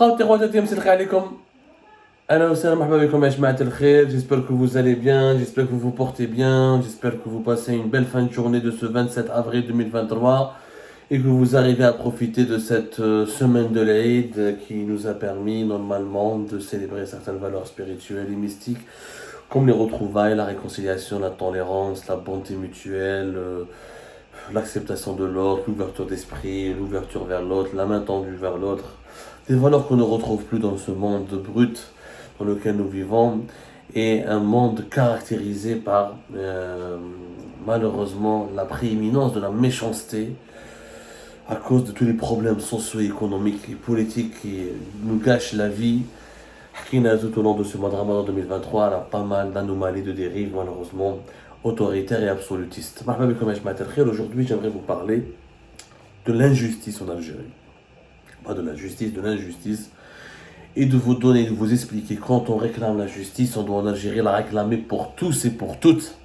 خواتي خواتاتي مسلخ عليكم. أهلا وسهلا مرحبا بكم يا جماعة الخير. J'espère que vous allez bien, j'espère que vous vous portez bien, j'espère que vous passez une belle fin de journée de ce 27 avril 2023 et que vous arrivez à profiter de cette semaine de l'Aïd qui nous a permis normalement de célébrer certaines valeurs spirituelles et mystiques comme les retrouvailles, la réconciliation, la tolérance, la bonté mutuelle, l'acceptation de l'autre, l'ouverture d'esprit, l'ouverture vers l'autre, la main tendue vers l'autre. Des valeurs qu'on ne retrouve plus dans ce monde brut dans lequel nous vivons et un monde caractérisé par malheureusement la prééminence de la méchanceté à cause de tous les problèmes socio-économiques et politiques qui nous gâchent la vie. Tout au long de ce mois de Ramadan 2023, il y a pas mal d'anomalies, de dérives malheureusement autoritaires et absolutistes. Aujourd'hui, j'aimerais vous parler de l'injustice en Algérie. Pas de la justice, de l'injustice. Et de vous donner, de vous expliquer, quand on réclame la justice, on doit en Algérie la réclamer pour tous et pour toutes.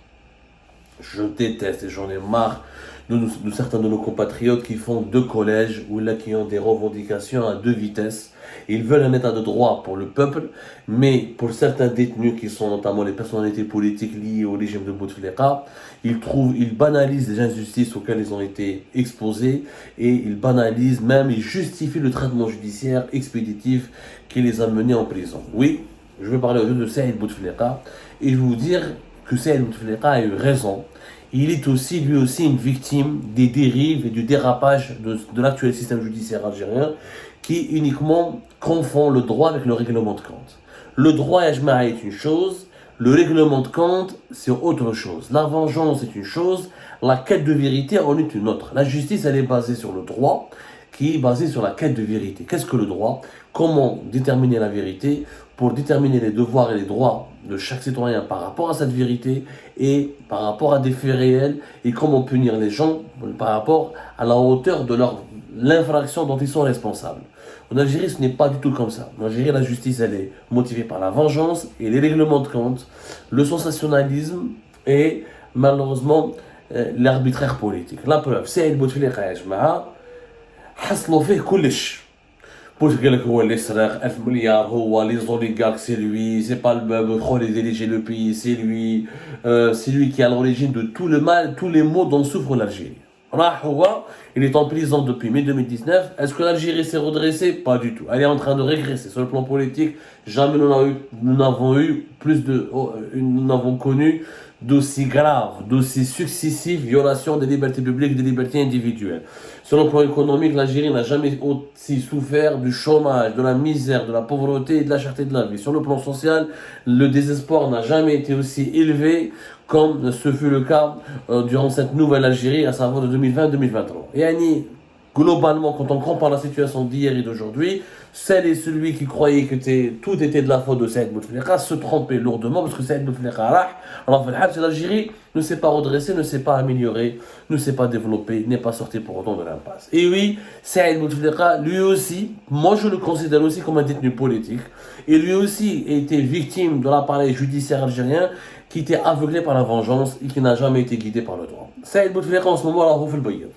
Je déteste et j'en ai marre de certains de nos compatriotes qui font deux collèges ou là qui ont des revendications à deux vitesses. Ils veulent un état de droit pour le peuple, mais pour certains détenus qui sont notamment les personnalités politiques liées au régime de Bouteflika, ils banalisent les injustices auxquelles ils ont été exposés et ils banalisent même, ils justifient le traitement judiciaire expéditif qui les a menés en prison. Oui, je vais parler aujourd'hui de Saïd Bouteflika et je vais vous dire que Saïd Bouteflika a eu raison. Il est aussi, lui aussi, une victime des dérives et du dérapage de l'actuel système judiciaire algérien qui uniquement confond le droit avec le règlement de compte. Le droit Yajma'a est une chose, le règlement de compte c'est autre chose. La vengeance est une chose, la quête de vérité en est une autre. La justice elle est basée sur le droit qui est basée sur la quête de vérité. Qu'est-ce que le droit? Comment déterminer la vérité pour déterminer les devoirs et les droits de chaque citoyen par rapport à cette vérité et par rapport à des faits réels et comment punir les gens par rapport à la hauteur de l'infraction dont ils sont responsables. En Algérie, ce n'est pas du tout comme ça. En Algérie, la justice, elle est motivée par la vengeance et les règlements de compte, le sensationnalisme et malheureusement l'arbitraire politique. La preuve, Saïd Bouteflika يا جماعة حصلوا فيه كلش. Pour قال لك هو اللي سرق 1000 مليار هو لي زوليغارك c'est lui, c'est pas le peuple qui dirige le pays, c'est lui qui est à l'origine de tout le mal, tous les maux dont souffre l'Algérie. Il est en prison depuis mai 2019. Est-ce que l'Algérie s'est redressée? Pas du tout. Elle est en train de régresser. Sur le plan politique, jamais nous n'avons connu d'aussi graves, d'aussi successives violations des libertés publiques, des libertés individuelles. Sur le plan économique, l'Algérie n'a jamais aussi souffert du chômage, de la misère, de la pauvreté et de la cherté de la vie. Sur le plan social, le désespoir n'a jamais été aussi élevé comme ce fut le cas durant cette nouvelle Algérie, à savoir de 2020-2023. Et globalement, quand on compare la situation d'hier et d'aujourd'hui, celle et celui qui croyait que tout était de la faute de Saïd Bouteflika se trompait lourdement parce que Saïd Bouteflika, l'Algérie ne s'est pas redressée, ne s'est pas améliorée, ne s'est pas développée, n'est pas sortie pour autant de l'impasse. Et oui, Saïd Bouteflika, lui aussi, moi je le considère aussi comme un détenu politique, et lui aussi a été victime de l'appareil judiciaire algérien qui était aveuglé par la vengeance et qui n'a jamais été guidé par le droit. Saïd Bouteflika en ce moment, alors, il fait le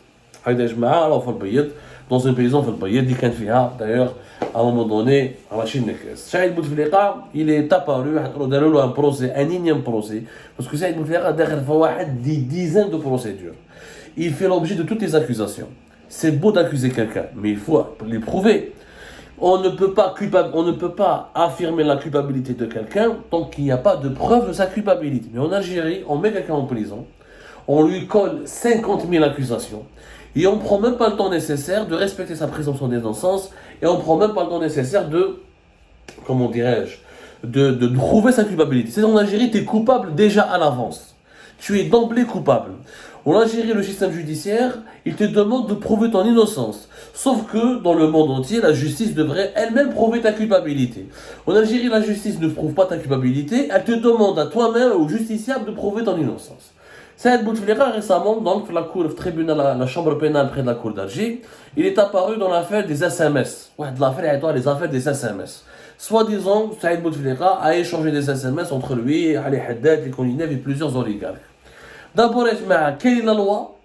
هيدا جماعة راهو في البيض dans une prison في البيض اللي كان فيها d'ailleurs à un moment donné Rachid Nekres. Saïd Bouteflika il est apparu داروا له un procès, un énième procès parce que Saïd Bouteflika داخل في واحد des dizaines de procédures. Il fait l'objet de toutes les accusations. C'est beau d'accuser quelqu'un mais il faut les prouver. On ne peut pas affirmer la culpabilité de quelqu'un tant qu'il n'y a pas de preuve de sa culpabilité. Mais en Algérie, on met quelqu'un en prison, on lui colle 50 000 accusations et on ne prend même pas le temps nécessaire de respecter sa présomption d'innocence et on ne prend même pas le temps nécessaire de prouver sa culpabilité. C'est en Algérie, tu es coupable déjà à l'avance. Tu es d'emblée coupable. En Algérie, le système judiciaire, il te demande de prouver ton innocence. Sauf que dans le monde entier, la justice devrait elle-même prouver ta culpabilité. En Algérie, la justice ne prouve pas ta culpabilité, elle te demande à toi-même, au justiciable, de prouver ton innocence. Saïd Bouteflika, récemment, donc, la chambre pénale près de la cour d'Alger, il est apparu dans l'affaire des SMS. Ouais, de l'affaire, les affaires des SMS. Soi-disant, Saïd Bouteflika a échangé des SMS entre lui, Ali Haddad, les Koninev et plusieurs oligarques. D'abord, quelle est la loi?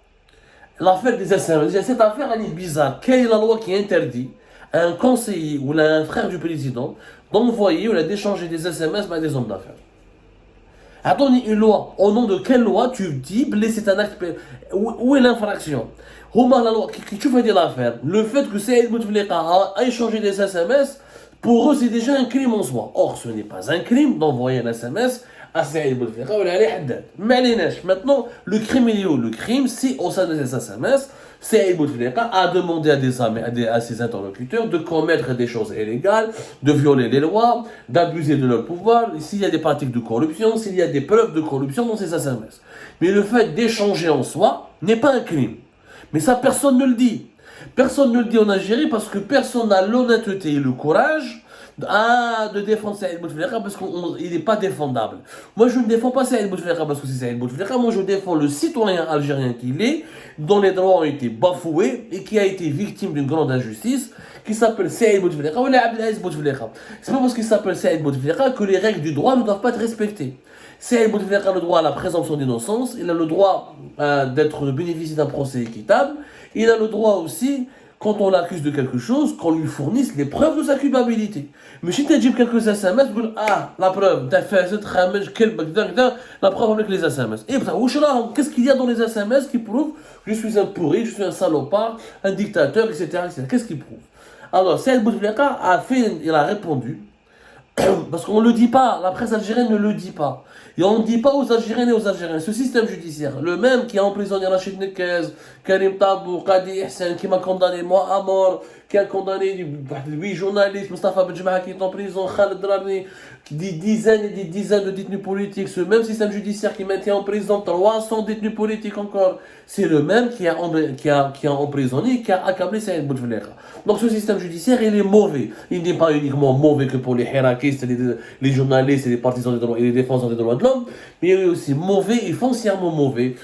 L'affaire des SMS. Cette affaire, elle est bizarre. Quelle est la loi qui interdit à un conseiller ou à un frère du président d'envoyer ou d'échanger des SMS à des hommes d'affaires. Attends, une loi. Au nom de quelle loi tu dis c'est un acte. Où est l'infraction? La loi qui tu fais de l'affaire. Le fait que Saïd Bouteflika a échangé des SMS, pour eux c'est déjà un crime en soi. Or, ce n'est pas un crime d'envoyer un SMS à Saïd Bouteflika ou à Ali Haddad. Mais maintenant, le crime il est où? Le crime, c'est au sein de ces SMS. Saïd Bouteflika a demandé à ses interlocuteurs de commettre des choses illégales, de violer les lois, d'abuser de leur pouvoir, s'il y a des pratiques de corruption, s'il y a des preuves de corruption dans ces SMS. Mais le fait d'échanger en soi n'est pas un crime. Mais ça, personne ne le dit. Personne ne le dit en Algérie parce que personne n'a l'honnêteté et le courage de défendre Saïd Bouteflika parce qu'il n'est pas défendable. Moi, je ne défends pas Saïd Bouteflika parce que c'est Saïd Bouteflika. Moi, je défends le citoyen algérien qu'il est, dont les droits ont été bafoués et qui a été victime d'une grande injustice, qui s'appelle Saïd Bouteflika ou Abdelaziz Bouteflika. C'est pas parce qu'il s'appelle Saïd Bouteflika que les règles du droit ne doivent pas être respectées. Saïd Bouteflika a le droit à la présomption d'innocence, il a le droit de bénéficier d'un procès équitable, il a le droit aussi, quand on l'accuse de quelque chose, qu'on lui fournisse les preuves de sa culpabilité. Mais si tu as dit quelques SMS, tu dis la preuve, tu as fait la preuve avec les SMS. Et qu'est-ce qu'il y a dans les SMS qui prouve que je suis un pourri, je suis un salopard, un dictateur, etc. Qu'est-ce qui prouve? Alors, Saïd Bouteflika il a répondu. Parce qu'on ne le dit pas, la presse algérienne ne le dit pas. Et on ne dit pas aux Algériens et aux Algériens. Ce système judiciaire, le même qui a emprisonné Rachid Nekez, Karim Tabou, Qadi Hssen, qui m'a condamné moi à mort, qui a condamné 8 journalistes, Mustafa Benjemaha qui est en prison, Khaled Drarni, des dizaines et des dizaines de détenus politiques, ce même système judiciaire qui maintient en prison 300 détenus politiques encore, c'est le même qui a emprisonné, qui a accablé Saïd Bouteflika. Donc ce système judiciaire, il est mauvais. Il n'est pas uniquement mauvais que pour les hirakistes, les journalistes et les partisans des droits et les défenseurs des droits de l'homme, mais il est aussi mauvais et foncièrement mauvais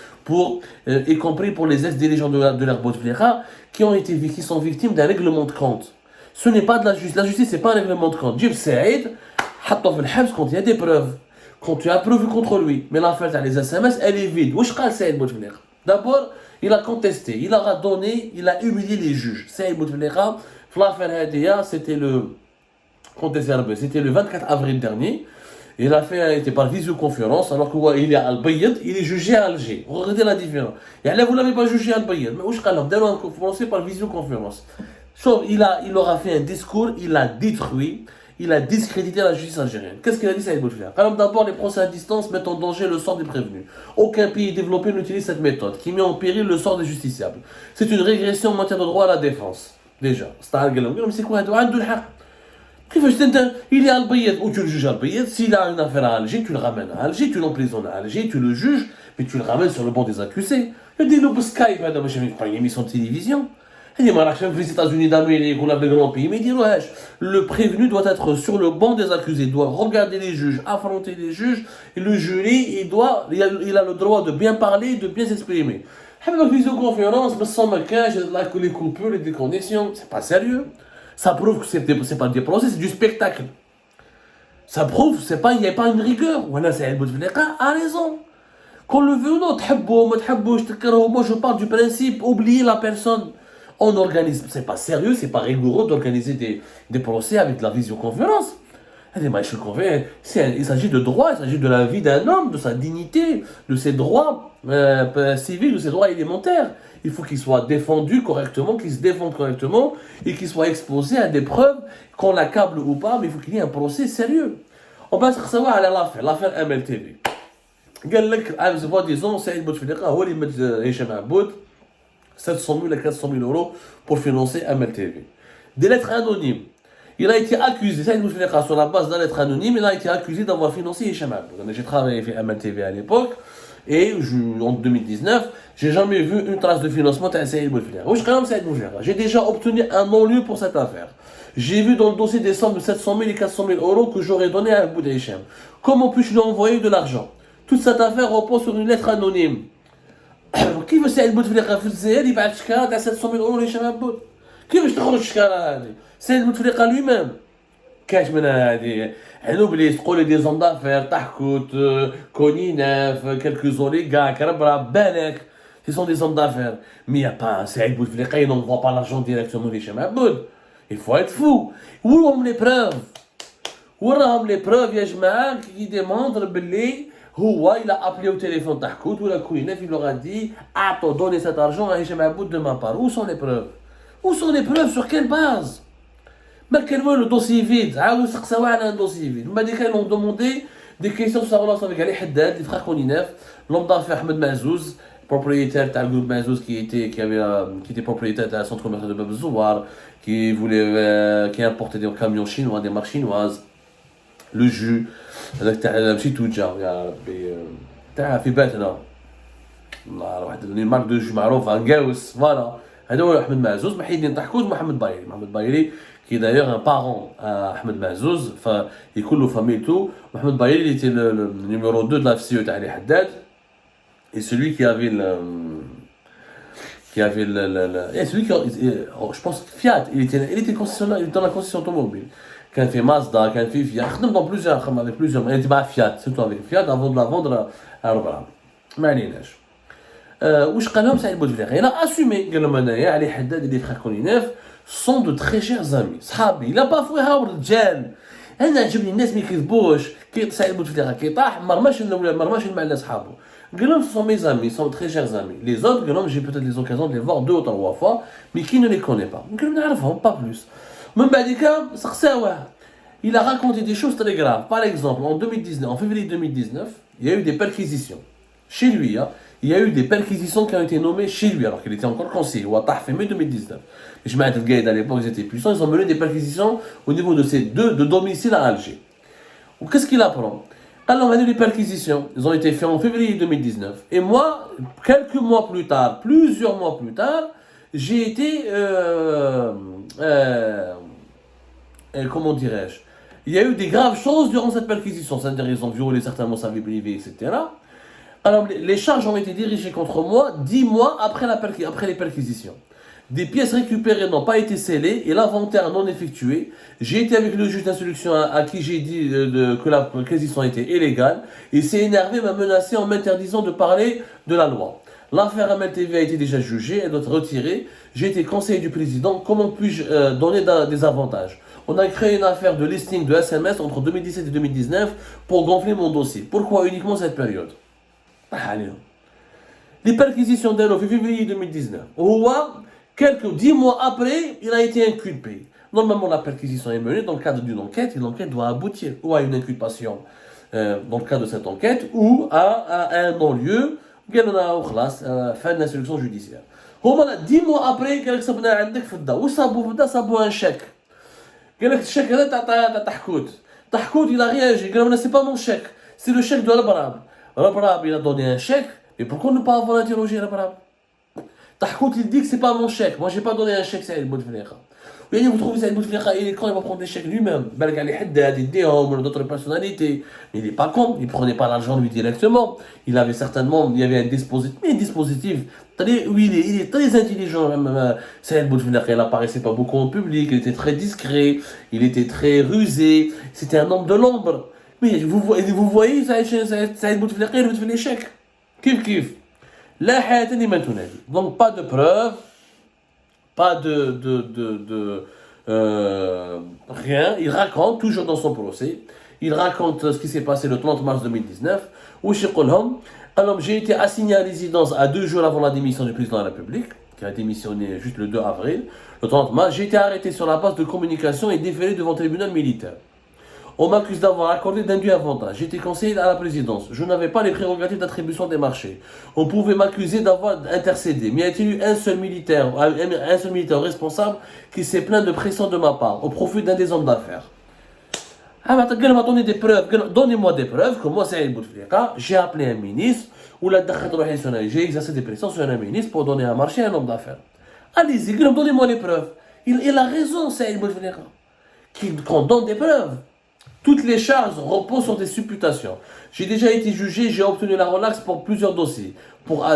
y compris pour les ex-dirigeants de l'ère Bouteflika qui sont victimes d'un règlement de compte. Ce n'est pas de la justice. La justice, c'est pas un règlement de compte. Jib Saïd, quand il y a des preuves, quand tu as preuve contre lui. Mais l'affaire des SMS, elle est vide. Où est Saïd Bouteflika? D'abord, il a contesté, il a donné, il a humilié les juges. Saïd Bouteflika, l'affaire Hadia, c'était le 24 avril dernier. Il a été par visioconférence, alors qu'il est à Al-Bayed, il est jugé à Alger. Regardez la différence. Et là, vous ne l'avez pas jugé à Al-Bayed. Mais où est-ce qu'on par visioconférence? Sauf, il aura fait un discours, il a détruit, il a discrédité la justice algérienne. Qu'est-ce qu'il a dit, Saïd Bouteflika? D'abord, les procès à distance mettent en danger le sort des prévenus. Aucun pays développé n'utilise cette méthode, qui met en péril le sort des justiciables. C'est une régression en matière de droit à la défense. Déjà. C'est quoi? Il est à Al-Bayed, ou tu le juges à Al-Bayed. S'il a une affaire à Alger, tu le ramènes à Alger, tu l'emprisonnes à Alger, tu le juges, mais tu le ramènes sur le banc des accusés. Il dit le Skype, madame, je pas une émission de télévision. Il dit, les États-Unis d'Amérique, on a les grands pays, mais il dit, le prévenu doit être sur le banc des accusés, doit regarder les juges, affronter les juges, et le jury, il a le droit de bien parler, de bien s'exprimer. La visioconférence, sans maquillage, les coupures, les déconnexions, c'est pas sérieux. Ça prouve que c'est pas des procès, c'est du spectacle. Ça prouve il n'y a pas une rigueur. Voilà, Saïd Bouteflika a raison. Qu'on le veut ou non, moi je parle du principe, oublier la personne. On organise, c'est pas sérieux, c'est pas rigoureux d'organiser des procès avec de la visioconférence. Il s'agit de droit, il s'agit de la vie d'un homme, de sa dignité, de ses droits civils, de ses droits élémentaires. Il faut qu'il soit défendu correctement, qu'il se défende correctement et qu'il soit exposé à des preuves, qu'on l'accable ou pas, mais il faut qu'il y ait un procès sérieux. On va se savoir à l'affaire MLTV. Disons, Saïd Bouteflika, il met Hicham Aboud 700 000 à 400 000 euros pour financer MLTV. Des lettres anonymes. Il a été accusé, Saïd Bouteflika, sur la base d'un lettre anonyme, il a été accusé d'avoir financé Hicham Aboud. J'ai travaillé avec MLTV à l'époque, et en 2019, j'ai jamais vu une trace de financement de Saïd Bouteflika. J'ai déjà obtenu un non-lieu pour cette affaire. J'ai vu dans le dossier des sommes de 700 000 et 400 000 euros que j'aurais donné à Aboud Hicham. Comment puis-je lui envoyer de l'argent? Toute cette affaire repose sur une lettre anonyme. كيف سعيد بوتفليقة في الجزائر يبعث شكارة تاع 700 مليون أورو لهشام عبود؟ كيفاش تخرج الشكارة هذه؟ سعيد بوتفليقة لوي ميم كاش من هذه عنوبليس تقول دي زون دافير تحكوت كونيناف كالكو زوليغا كربرا بالك ce sont des hommes d'affaires mais il n'y a pas Saïd Bouteflika il n'envoie pas l'argent directement لهشام عبود Il faut être fou. Où sont les preuves? Où sont les preuves, يا جماعة, qui démontrent باللي هو il a appelé au téléphone تاع حكوت ولا كويناف, il leur a dit attends, donnez cet argent à Hicham Aboud de ma part. Où sont les preuves? Où sont les preuves? Sur quelle base? ما كلموا le dossier vide, عاودوا سقساو على un dossier vide. بعد كده ils ont demandé des questions sur sa relation avec Ali Haddad, les frères Koninef, l'homme d'affaires Ahmed Mazouz, propriétaire du groupe Mazouz qui était propriétaire d'un centre commercial de Bab Zouar, qui importait des camions chinois, des marques chinoises, le jus, ماشي توجا يا ربي تاع في باتنا واحد une marque de jus معروفه نقاوس فوالا. هذا هو احمد معزوز. محي الدين طحكوت محمد بايري. محمد بايري qui est d'ailleurs un parent à Ahmed Mazouz, enfin, il coule famille et tout. Mohamed Baïli, il était le numéro 2 de la FCE d'Ali Haddad, et celui qui avait et celui qui, je pense, Fiat, il était concessionnaire, il était dans la concession automobile. Quand il fait Mazda, quand il fait Fiat, avec plusieurs, il était pas Fiat, surtout avec Fiat, avant de la vendre à Robert. ما عليناش. وش قال لهم سعيد بوتفليقه؟ il a assumé قال لهم انايا علي حداد et les frères Koninef sont de très chers amis. صحابي لا بافوي هاو رجال. انا عجبني الناس ما يكذبوش. كي سعيد بوتفليقه كيطاح مرماش مع الناس صحابه. قال لهم ce sont mes amis, sont de très chers amis. Les autres قال لهم j'ai peut-être les occasions de les voir 2 ou 3 fois, mais qui ne les connaît pas. قال لهم نعرفهم pas plus. من بعد كده سقساوه. Il a raconté des choses très graves. Par exemple, en 2019, en février 2019, il y a eu des perquisitions chez lui. Hein. Il y a eu des perquisitions qui ont été nommées chez lui, alors qu'il était encore conseiller, ou à Tahf, mai 2019. Et je m'arrête de Gaïd à l'époque, ils étaient puissants, ils ont mené des perquisitions au niveau de ces deux domiciles à Alger. Ou qu'est-ce qu'il apprend? Alors, on a eu des perquisitions, ils ont été faits en février 2019. Et moi, plusieurs mois plus tard, j'ai été, comment dirais-je, il y a eu des graves choses durant cette perquisition, c'est-à-dire ils ont violé certainement sa vie privée, etc. Alors, les charges ont été dirigées contre moi 10 mois après les perquisitions. Des pièces récupérées n'ont pas été scellées et l'inventaire non effectué. J'ai été avec le juge d'instruction à qui j'ai dit que la perquisition était illégale. Il s'est énervé, m'a menacé en m'interdisant de parler de la loi. L'affaire MLTV a été déjà jugée, elle doit être retirée. J'ai été conseiller du président. Comment puis-je donner des avantages? On a créé une affaire de listing de SMS entre 2017 et 2019 pour gonfler mon dossier. Pourquoi uniquement cette période? Les perquisitions d'elle au février 2019. Quelques 10 mois après, il a été inculpé. Normalement, la perquisition est menée dans le cadre d'une enquête et l'enquête doit aboutir ou à une inculpation dans le cadre de cette enquête ou à un non-lieu, fin de l'instruction judiciaire. 10 mois après, il a sabou un chèque. Le chèque il a réagi. C'est pas mon chèque, c'est le chèque de Rabrab. Rabrab, il a donné un chèque, mais pourquoi ne pas avoir interrogé Rabrab? Tahkout, il dit que c'est pas mon chèque. Moi, j'ai pas donné un chèque à Saïd Bouteflika. Vous trouvez Saïd Bouteflika, il est con, il va prendre des chèques lui-même. Belk Ali Haddad, Idéhom, d'autres personnalités. Mais il est pas con, il prenait pas l'argent lui directement. Il avait certainement, il y avait un dispositif. Oui, il est très intelligent, même Saïd Bouteflika. Il apparaissait pas beaucoup en public, il était très discret, il était très rusé. C'était un homme de l'ombre. Mais vous voyez, Saïd Bouteflika, il veut faire les chèques. Kif. La hayatani ma tunadi. Donc pas de preuves, pas rien. Il raconte, toujours dans son procès, il raconte ce qui s'est passé le 30 mars 2019, où alors j'ai été assigné à résidence à 2 jours avant la démission du président de la République, qui a démissionné juste le 2 avril, le 30 mars. J'ai été arrêté sur la base de communication et déféré devant le tribunal militaire. On m'accuse d'avoir accordé d'indus avantages. J'étais conseiller à la présidence. Je n'avais pas les prérogatives d'attribution des marchés. On pouvait m'accuser d'avoir intercédé. Mais y a-t-il eu un seul militaire responsable qui s'est plaint de pression de ma part, au profit d'un des hommes d'affaires? Donnez-moi des preuves que moi, Saïd Bouteflika, j'ai appelé un ministre, ou j'ai exercé des pressions sur un ministre pour donner un marché à un homme d'affaires. Allez-y, donnez-moi les preuves. Il a raison, Saïd Bouteflika, qu'on donne des preuves. Toutes les charges reposent sur des supputations. J'ai déjà été jugé, j'ai obtenu la relaxe pour plusieurs dossiers,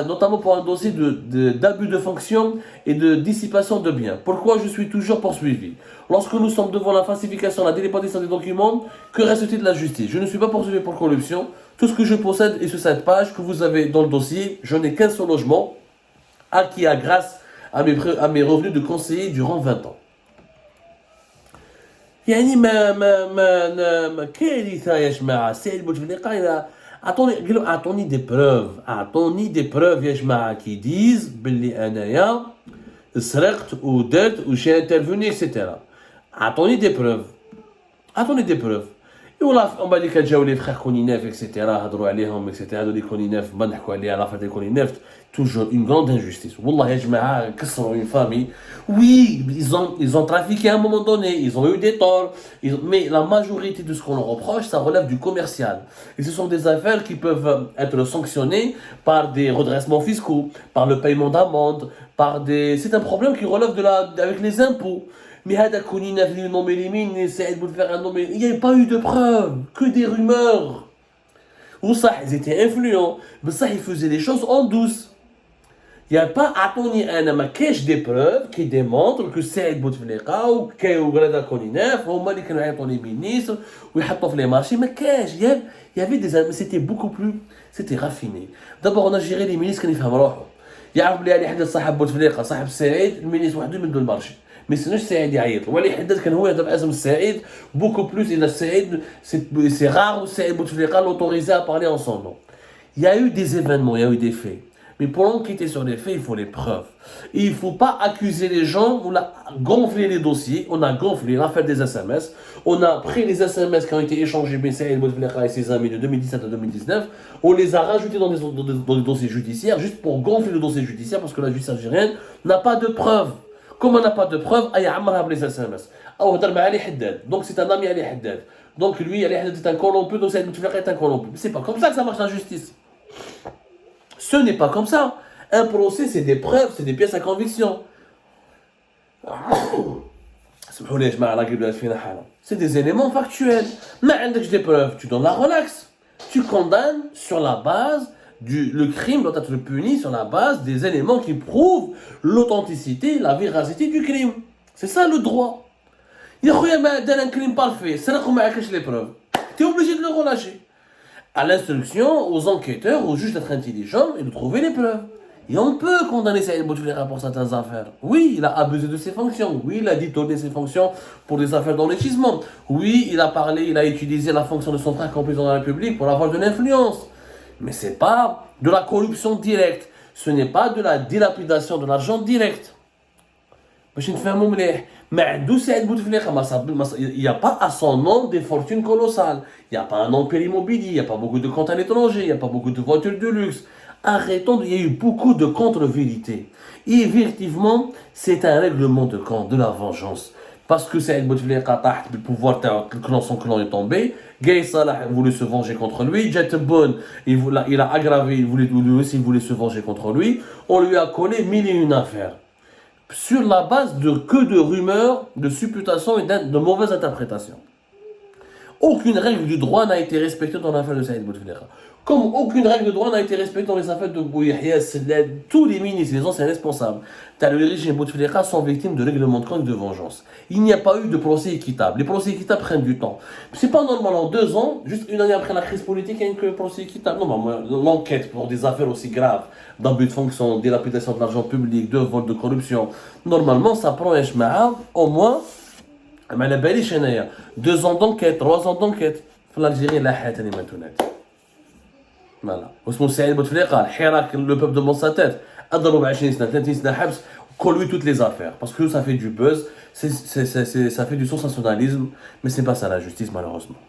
notamment pour un dossier d'abus de fonction et de dissipation de biens. Pourquoi je suis toujours poursuivi? Lorsque nous sommes devant la falsification, la délépédition des documents, que reste-t-il de la justice? Je ne suis pas poursuivi pour corruption. Tout ce que je possède est sur cette page que vous avez dans le dossier. Je n'ai qu'un seul logement, acquis grâce à mes revenus de conseiller durant 20 ans. يعني ما كارثه يا جماعه. سعيد بوتفليقه اعطوني دي بروف، اعطوني دي بروف يا جماعه كي ديز باللي انايا سرقت ودرت وشي انترفوني اكسيتيرا. اعطوني دي بروف، اعطوني دي بروف. ولا ومن بعد جاو لي فخير كونينيف اكسيتيرا هضروا عليهم اكسيتيرا. هادو لي كونينيف ما نحكوا عليها لافير دي كونينيف توجور اون غروند انجستيس. والله يا جماعه كسروا اون فامي. Oui, ils ont trafiqué à un moment donné, ils ont eu des torts, mais la majorité de ce qu'on leur reproche, ça relève du commercial. Et ce sont des affaires qui peuvent être sanctionnées par des redressements fiscaux, par le paiement d'amendes, par des... C'est un problème qui relève avec les impôts. Mais هذا كونينا في النوم élimine, Saïd Bouteflika nommé. Il n'y a pas eu de preuves, que des rumeurs. Ou ça, ils étaient influents, mais ça, ils faisaient les choses en douce. Il n'y a pas un cache des preuves qui démontrent que Saïd Bouteflika ou Grada Koninef, ou Malik les ministres, ou ils les marchés, mais cache. Il y avait des... Mais c'était beaucoup plus... C'était raffiné. D'abord, on a géré les ministres qui ne font يعرف بلي اللي حدث صاحب بوتفليقه صاحب السعيد المينيس وحده من دون المارشي ما يستناش السعيد يعيط ولا يحدث كان هو يهضر اسم السعيد بوكو بلوس الى السعيد سي رار السعيد بوتفليقه l'autoriser à parler en son nom. Il y a eu des événements, il y a eu des faits. Mais pour enquêter sur les faits, il faut les preuves. Et il ne faut pas accuser les gens, on a gonflé les dossiers, on a gonflé l'affaire des SMS, on a pris les SMS qui ont été échangés Saïd Bouteflika et ses amis de 2017 à 2019, on les a rajoutés dans des dossiers judiciaires juste pour gonfler le dossier judiciaire parce que la justice algérienne n'a pas de preuves. Comme on n'a pas de preuves, il y a les SMS. Donc c'est un ami Ali Haddad. Donc lui, Ali Haddad est un corrompu, donc Saïd Bouteflika est un corrompu. Mais c'est pas comme ça que ça marche la justice. Ce n'est pas comme ça. Un procès, c'est des preuves, c'est des pièces à conviction. C'est des éléments factuels. Mais avec des preuves, tu donnes la relax. Tu condamnes sur la base le crime doit être puni sur la base des éléments qui prouvent l'authenticité, la véracité du crime. C'est ça le droit. Il y a un crime parfait, c'est là qu'on m'a caché les preuves. Tu es obligé de le relâcher. À l'instruction, aux enquêteurs, aux juges d'être intelligents et de trouver les preuves. Et on peut condamner Saïd Bouteflika pour certaines affaires. Oui, il a abusé de ses fonctions. Oui, il a détourné ses fonctions pour des affaires d'enrichissement. Oui, il a parlé, il a utilisé la fonction de son frère comme président de la République pour avoir de l'influence. Mais ce n'est pas de la corruption directe. Ce n'est pas de la dilapidation de l'argent direct. Mais d'où Saïd Bouteflika, il n'y a pas à son nom des fortunes colossales. Il n'y a pas un empire immobilier, il n'y a pas beaucoup de comptes à l'étranger, il n'y a pas beaucoup de voitures de luxe. Arrêtons, il y a eu beaucoup de contre-vérités. Et effectivement, c'est un règlement de compte, de la vengeance. Parce que Saïd Bouteflika, le pouvoir, son clan est tombé. Gay Salah voulait se venger contre lui. Jet Bon, il a aggravé, lui aussi voulait se venger contre lui. On lui a collé mille et une affaires. Sur la base que de rumeurs, de supputations et de mauvaises interprétations. Aucune règle du droit n'a été respectée dans l'affaire de Saïd Bouteflika. Comme aucune règle de droit n'a été respectée dans les affaires de Bouyahia, tous les ministres, les anciens responsables, le régime Bouteflika sont victimes de règlements de compte et de vengeance. Il n'y a pas eu de procès équitable. Les procès équitables prennent du temps. C'est pas normal en 2 ans, juste une année après la crise politique, il y a un procès équitable. Non, l'enquête pour des affaires aussi graves, d'abus de fonction, dilapidation de l'argent public, de vol, de corruption, normalement ça prend au moins 2 ans d'enquête, 3 ans d'enquête. L'Algérie, la haine est maintenant. Voilà. واسمه سعيد بوتفليقه الحراك le peuple demande sa tête. اضرب 20 سنه 30 سنه حبس colle-lui toutes les affaires parce que ça fait du buzz, ça fait du sensationnalisme, mais c'est pas ça la justice malheureusement.